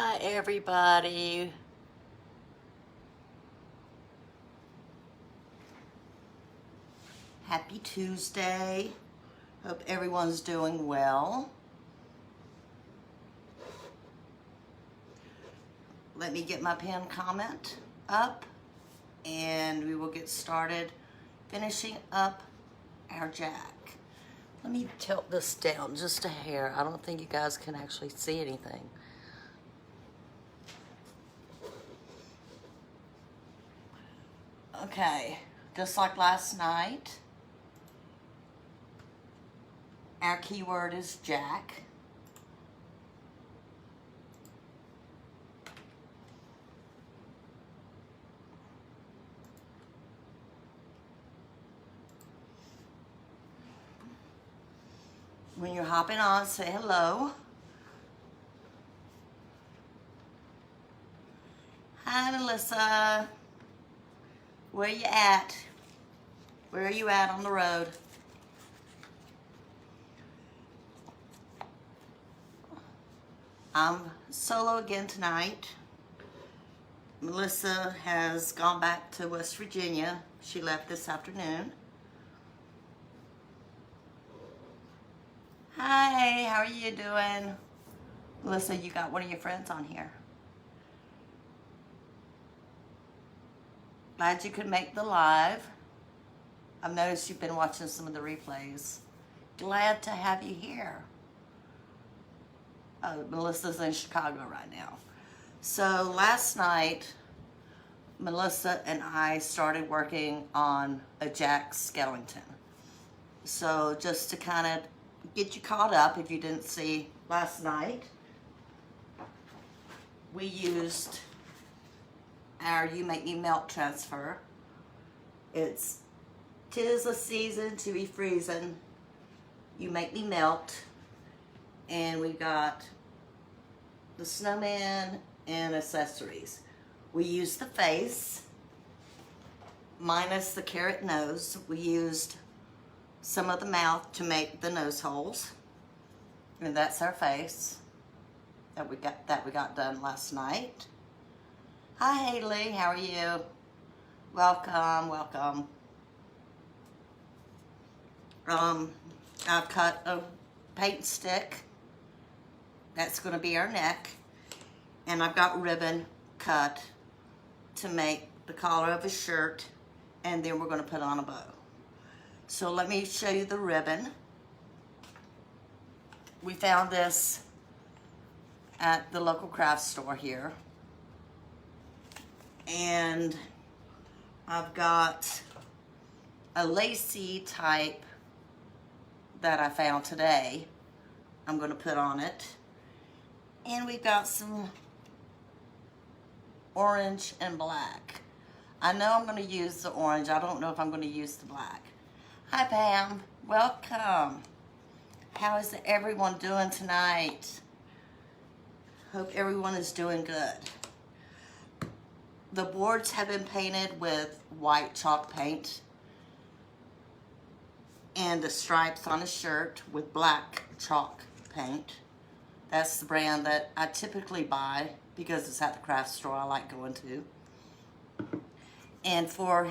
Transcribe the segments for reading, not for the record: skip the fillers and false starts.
Hi, everybody. Happy Tuesday. Hope everyone's doing well. Let me get my pinned comment up and we will get started finishing up our jack. Let me tilt this down just a hair. I don't think you guys can actually see anything. Okay, just like last night, our keyword is jack. When you're hopping on, say hello. Hi, Melissa. Where you at? Where are you at on the road? I'm solo again tonight. Melissa has gone back to West Virginia. She left this afternoon. Hi, how are you doing? Melissa, you got one of your friends on here. Glad you could make the live. I've noticed you've been watching some of the replays. Glad to have you here. Melissa's in Chicago right now. So last night, Melissa and I started working on a Jack Skellington. So just to kind of get you caught up if you didn't see last night, we used our You Make Me Melt transfer. It's 'Tis a season to be freezing, you make me melt. And we got the snowman and accessories. We used the face, minus the carrot nose. We used some of the mouth to make the nose holes. And that's our face that we got done last night. Hi Haley, how are you? Welcome, welcome. I've cut a paint stick. That's going to be our neck. And I've got ribbon cut to make the collar of a shirt. And then we're going to put on a bow. So let me show you the ribbon. We found this at the local craft store here. And I've got a lacy type that I found today. I'm going to put on it. And we've got some orange and black. I know I'm going to use the orange. I don't know if I'm going to use the black. Hi Pam, welcome. How is everyone doing tonight? Hope everyone is doing good. The boards have been painted with white chalk paint and the stripes on the shirt with black chalk paint. That's the brand that I typically buy because it's at the craft store I like going to. And for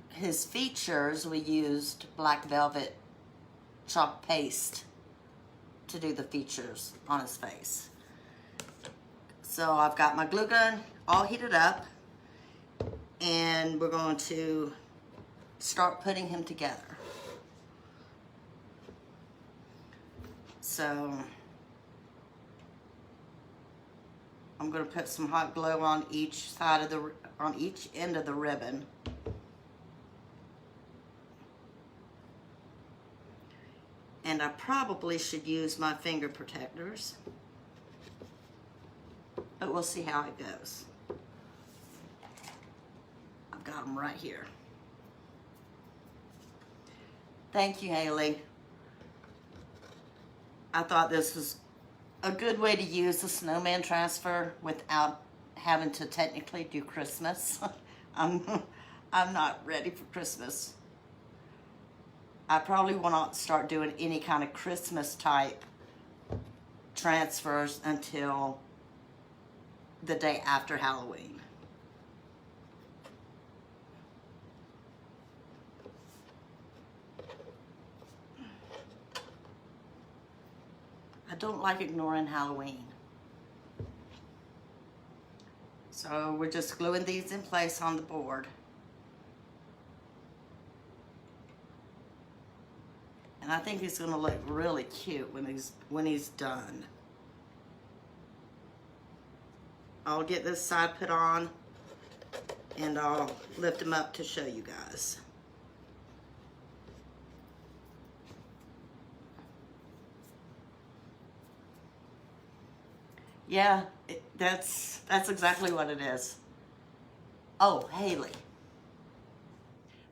his features, we used black velvet chalk paste to do the features on his face. So I've got my glue gun all heated up and we're going to start putting him together. So I'm going to put some hot glue on each side of on each end of the ribbon. And I probably should use my finger protectors, but we'll see how it goes. I've got them right here. Thank you, Haley. I thought this was a good way to use the snowman transfer without having to technically do Christmas. I'm not ready for Christmas. I probably will not start doing any kind of Christmas type transfers until the day after Halloween. I don't like ignoring Halloween. So we're just gluing these in place on the board. And I think he's gonna look really cute when he's done. I'll get this side put on and I'll lift him up to show you guys. Yeah, that's exactly what it is. Oh, Haley.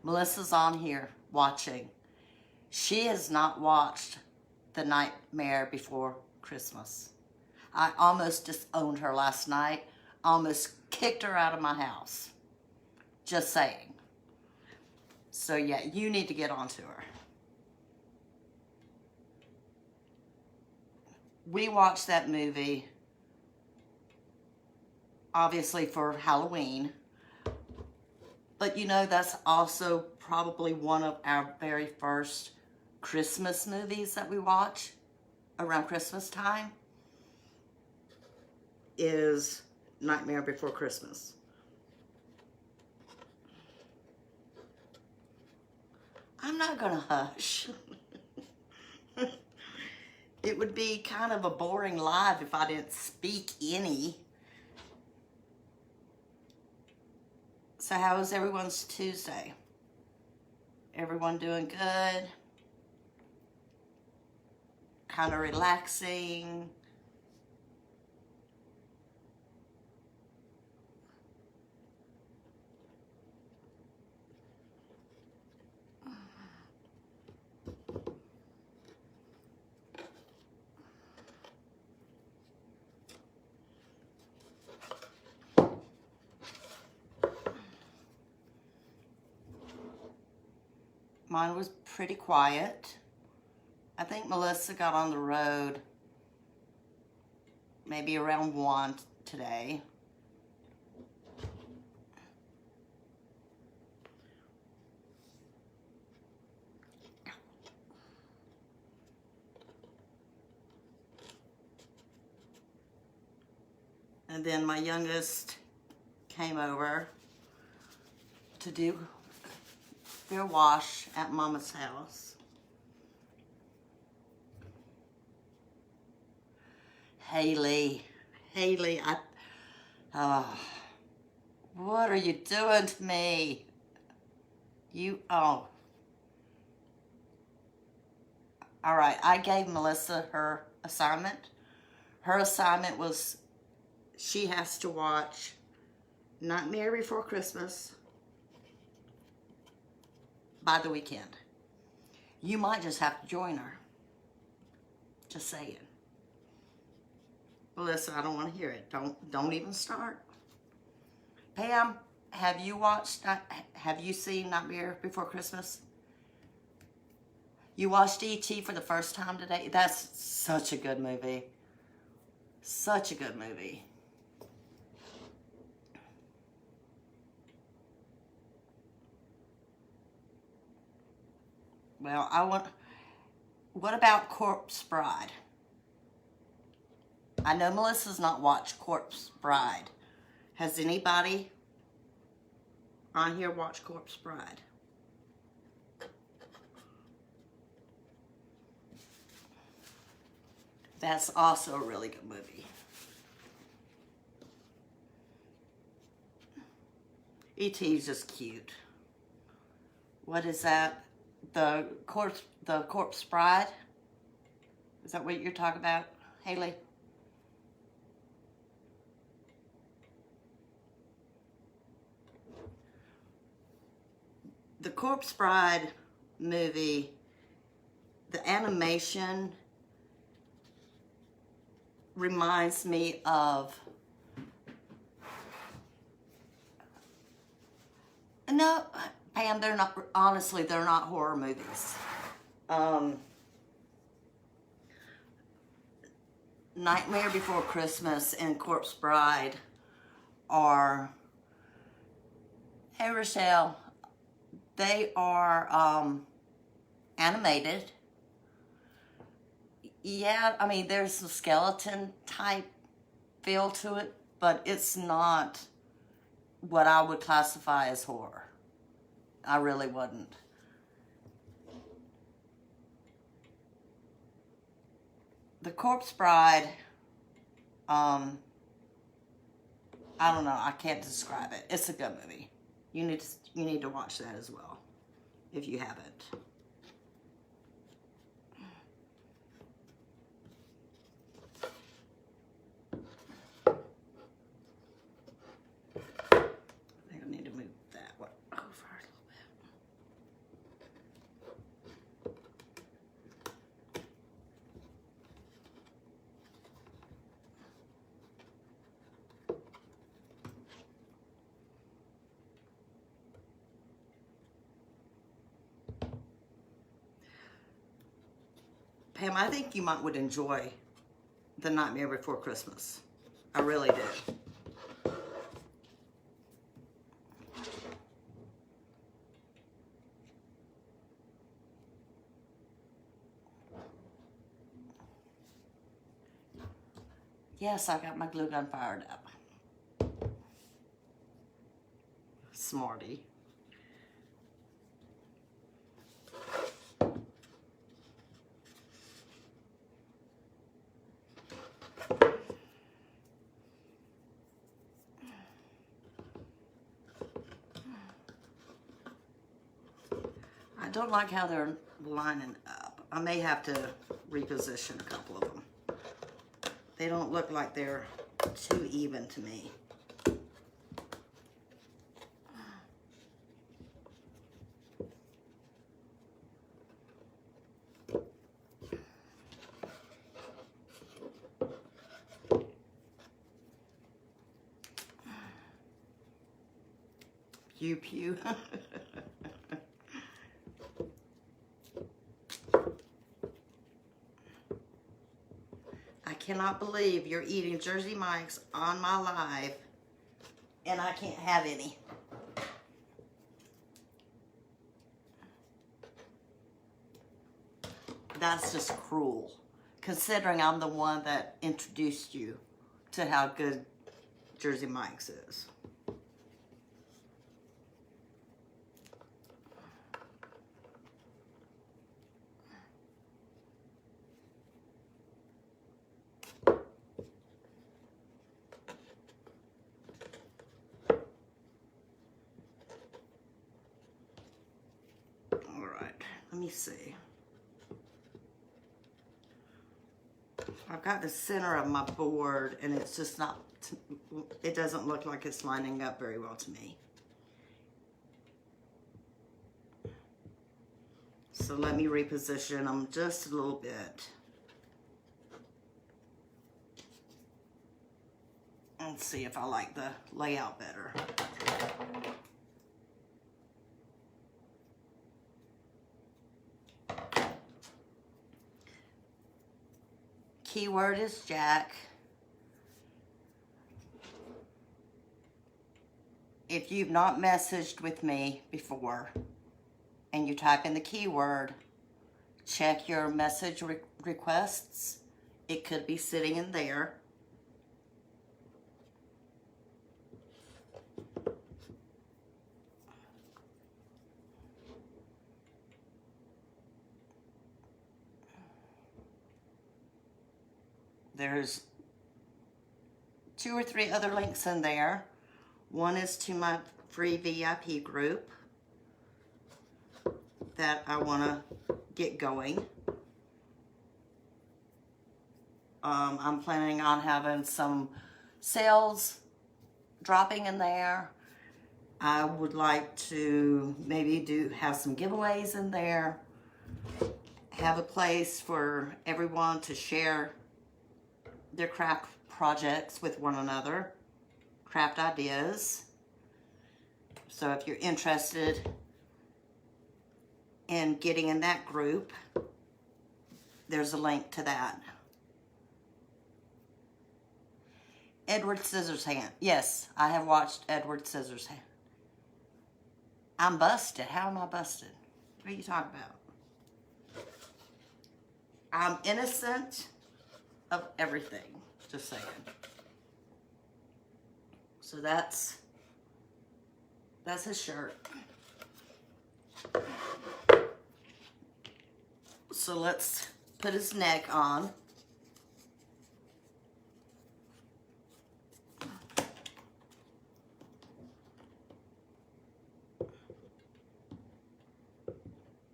Melissa's on here watching. She has not watched The Nightmare Before Christmas. I almost disowned her last night. Almost kicked her out of my house. Just saying. So yeah, you need to get onto her. We watched that movie, obviously for Halloween. But you know, that's also probably one of our very first Christmas movies that we watch around Christmas time is Nightmare Before Christmas. I'm not gonna hush. It would be kind of a boring live if I didn't speak any. So how was everyone's Tuesday? Everyone doing good? Kind of relaxing? Mine was pretty quiet. I think Melissa got on the road maybe around 1 today. And then my youngest came over to do their wash at Mama's house. Haley, what are you doing to me? All right, I gave Melissa her assignment. Her assignment was she has to watch Nightmare Before Christmas by the weekend. You might just have to join her. Just saying. Melissa, I don't want to hear it. Don't even start. Pam, have you seen Nightmare Before Christmas? You watched E.T. for the first time today? That's such a good movie. Such a good movie. Well, what about Corpse Bride? I know Melissa's not watched Corpse Bride. Has anybody on here watched Corpse Bride? That's also a really good movie. E.T. is just cute. What is that? The Corpse Bride? Is that what you're talking about, Haley? The Corpse Bride movie, the animation reminds me of, no, Pam, they're not, honestly, they're not horror movies. Nightmare Before Christmas and Corpse Bride are, hey Rochelle, they are animated. Yeah, I mean, there's a skeleton type feel to it, but it's not what I would classify as horror. I really wouldn't. The Corpse Bride, I don't know, I can't describe it. It's a good movie. You need to watch that as well, if you haven't. I think I need to move that one over a little bit. Pam, I think you would enjoy The Nightmare Before Christmas. I really did. Yes, I got my glue gun fired up. Smarty. I don't like how they're lining up. I may have to reposition a couple of them. They don't look like they're too even to me. Pew pew. I cannot believe you're eating Jersey Mike's on my live and I can't have any. That's just cruel, considering I'm the one that introduced you to how good Jersey Mike's is. All right, let me see. I've got the center of my board and it's just not, it doesn't look like it's lining up very well to me. So let me reposition them just a little bit. And see if I like the layout better. Keyword is Jack. If you've not messaged with me before and you type in the keyword, check your message requests. It could be sitting in there. There's 2 or 3 other links in there. One is to my free VIP group that I want to get going. I'm planning on having some sales dropping in there. I would like to maybe have some giveaways in there. Have a place for everyone to share their craft projects with one another, craft ideas. So if you're interested in getting in that group, there's a link to that. Edward Scissorhands. Yes, I have watched Edward Scissorhands. I'm busted. How am I busted? What are you talking about? I'm innocent of everything. Just saying. So that's his shirt. So let's put his neck on.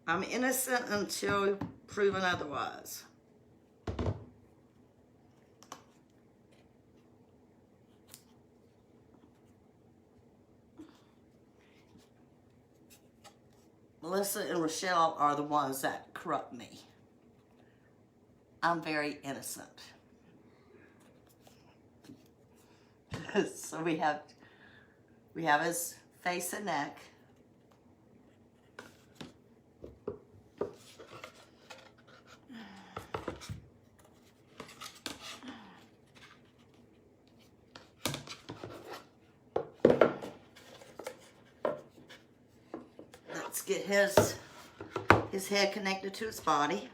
I'm innocent until proven otherwise. Melissa and Rochelle are the ones that corrupt me. I'm very innocent. So we have his face and neck. Let's get his head connected to his body.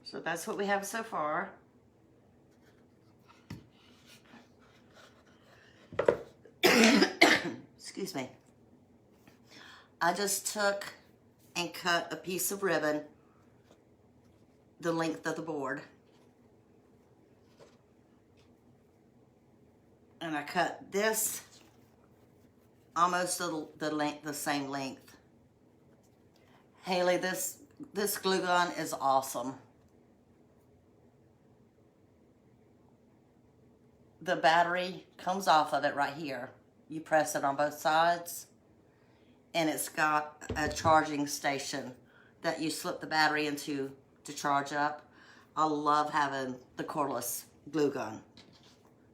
So that's what we have so far. Excuse me. I just took and cut a piece of ribbon the length of the board. And I cut this almost the same length. Haley, this glue gun is awesome. The battery comes off of it right here. You press it on both sides, and it's got a charging station that you slip the battery into to charge up. I love having the cordless glue gun.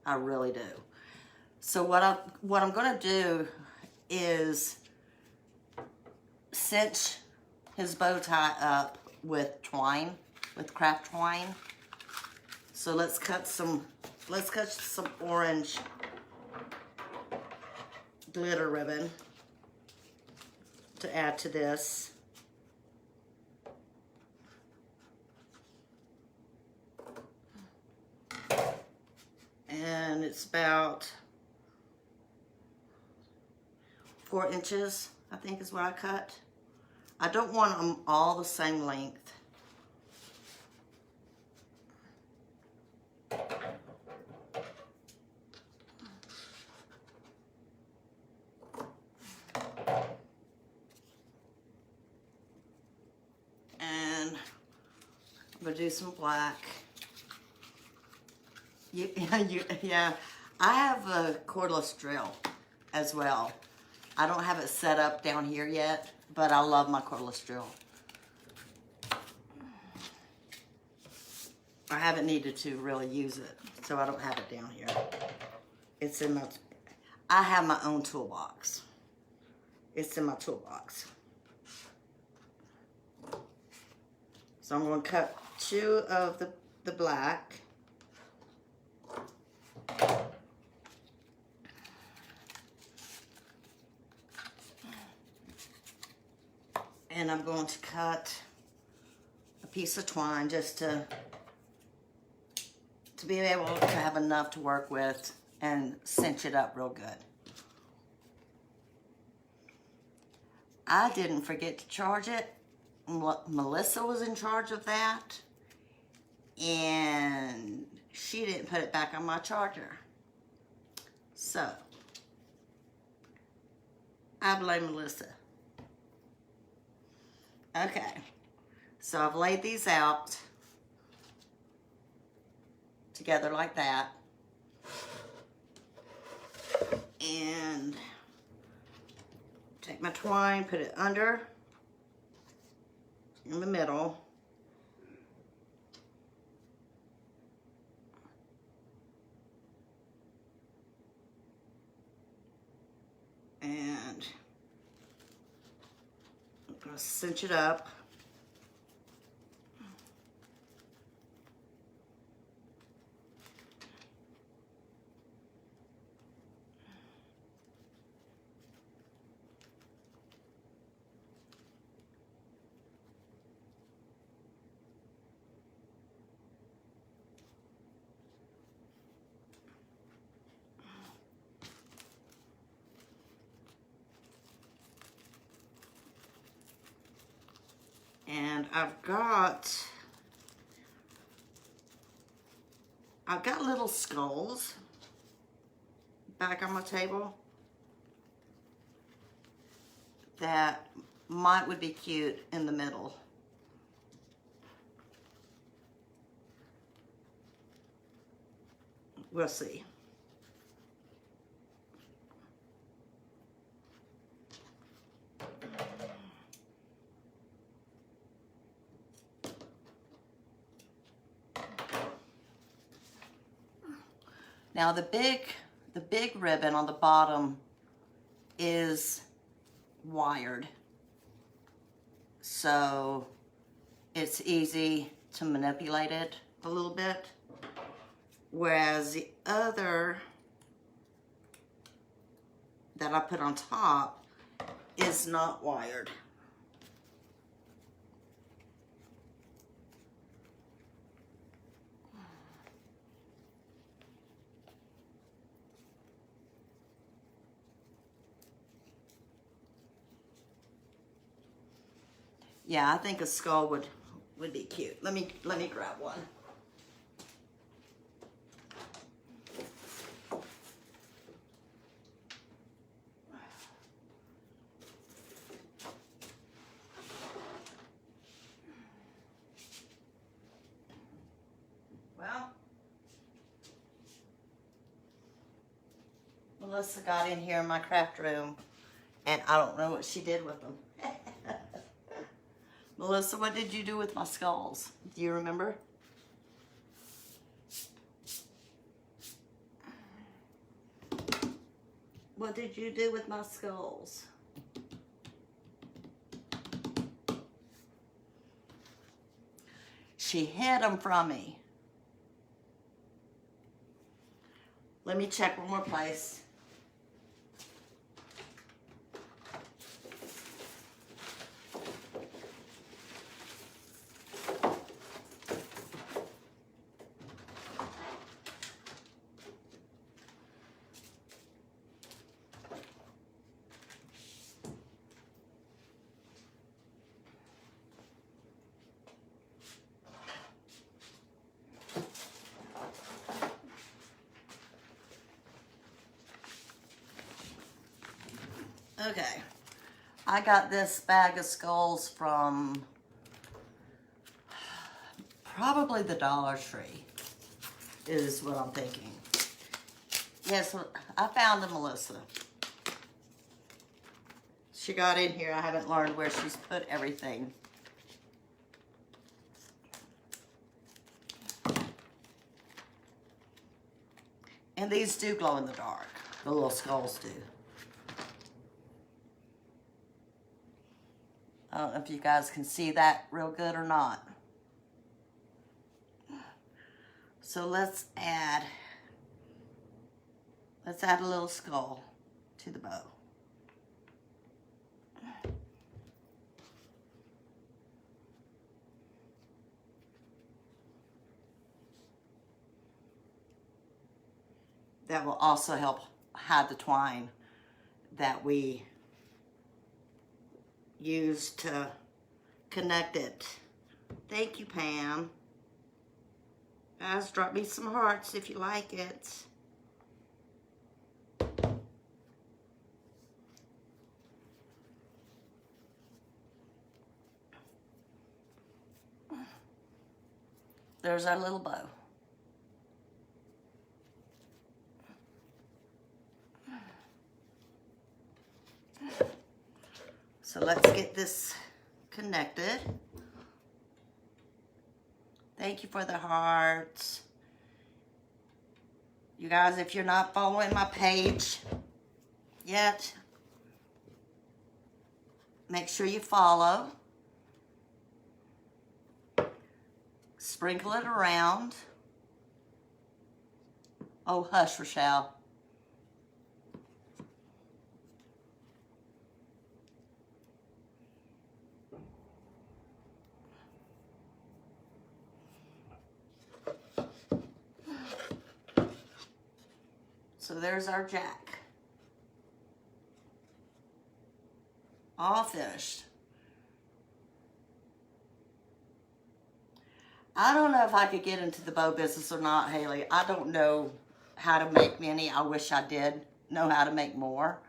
I really do. So what I'm going to do is cinch his bow tie up with twine, with craft twine. So let's cut some orange glitter ribbon to add to this. And it's about 4 inches, I think is what I cut. I don't want them all the same length. And I'm gonna do some black. Yeah, I have a cordless drill as well. I don't have it set up down here yet, but I love my cordless drill. I haven't needed to really use it, so I don't have it down here. It's in my, I have my own toolbox. It's in my toolbox. So I'm going to cut 2 of the black. And I'm going to cut a piece of twine just to be able to have enough to work with and cinch it up real good. I didn't forget to charge it. Melissa was in charge of that, and she didn't put it back on my charger. So, I blame Melissa. Okay, so I've laid these out together like that. And Take my twine, put it under, in the middle. And I'm going to cinch it up. And I've got little skulls back on my table that would be cute in the middle. We'll see. Now the big ribbon on the bottom is wired, so it's easy to manipulate it a little bit, whereas the other that I put on top is not wired. Yeah, I think a skull would be cute. Let me grab one. Well, Melissa got in here in my craft room, and I don't know what she did with them. Melissa, what did you do with my skulls? Do you remember? What did you do with my skulls? She hid them from me. Let me check one more place. Okay, I got this bag of skulls from probably the Dollar Tree, is what I'm thinking. Yes, I found them, Melissa. She got in here. I haven't learned where she's put everything. And these do glow in the dark. The little skulls do. I don't know if you guys can see that real good or not. So let's add a little skull to the bow. That will also help hide the twine that we use to connect it. Thank you, Pam. Guys, drop me some hearts if you like it. There's our little bow. So let's get this connected. Thank you for the hearts. You guys, if you're not following my page yet, make sure you follow. Sprinkle it around. Oh, hush, Rochelle. So there's our jack. All finished. I don't know if I could get into the bow business or not, Haley. I don't know how to make many. I wish I did know how to make more.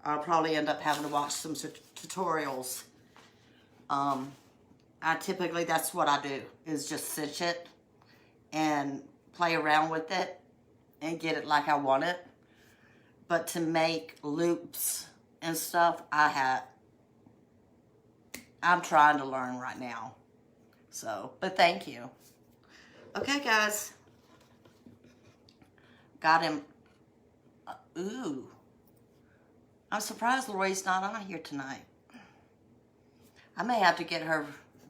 I'll probably end up having to watch some tutorials. I typically, that's what I do, is just cinch it and play around with it and get it like I want it. But to make loops and stuff, I'm trying to learn right now. So, but thank you. Okay, guys. Got him. Ooh. I'm surprised Lori's not on here tonight. I may have to get her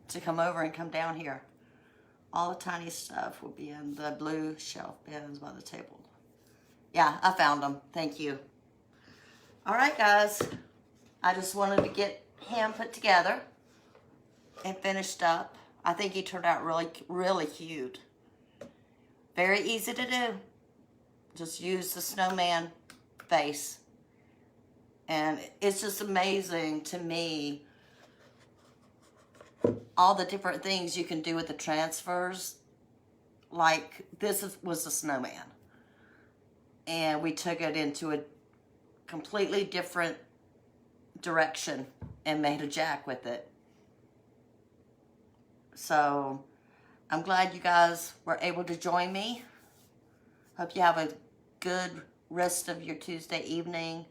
to come over and come down here. All the tiny stuff will be in the blue shelf bins by the table. Yeah, I found them. Thank you. All right, guys. I just wanted to get him put together and finished up. I think he turned out really, really cute. Very easy to do. Just use the snowman face. And it's just amazing to me all the different things you can do with the transfers. Like this was a snowman. And we took it into a completely different direction and made a jack with it. So I'm glad you guys were able to join me. Hope you have a good rest of your Tuesday evening.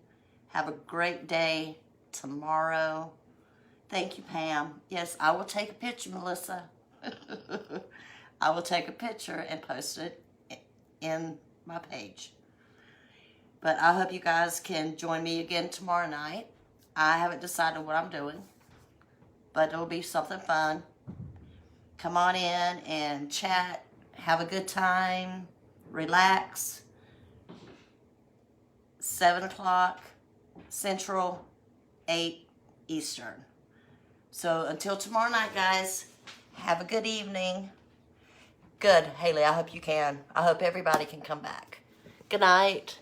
Have a great day tomorrow. Thank you, Pam. Yes, I will take a picture, Melissa. I will take a picture and post it in my page. But I hope you guys can join me again tomorrow night. I haven't decided what I'm doing, but it'll be something fun. Come on in and chat. Have a good time. Relax. 7 o'clock Central, 8 Eastern. So until tomorrow night, guys, have a good evening. Good, Haley, I hope you can. I hope everybody can come back. Good night.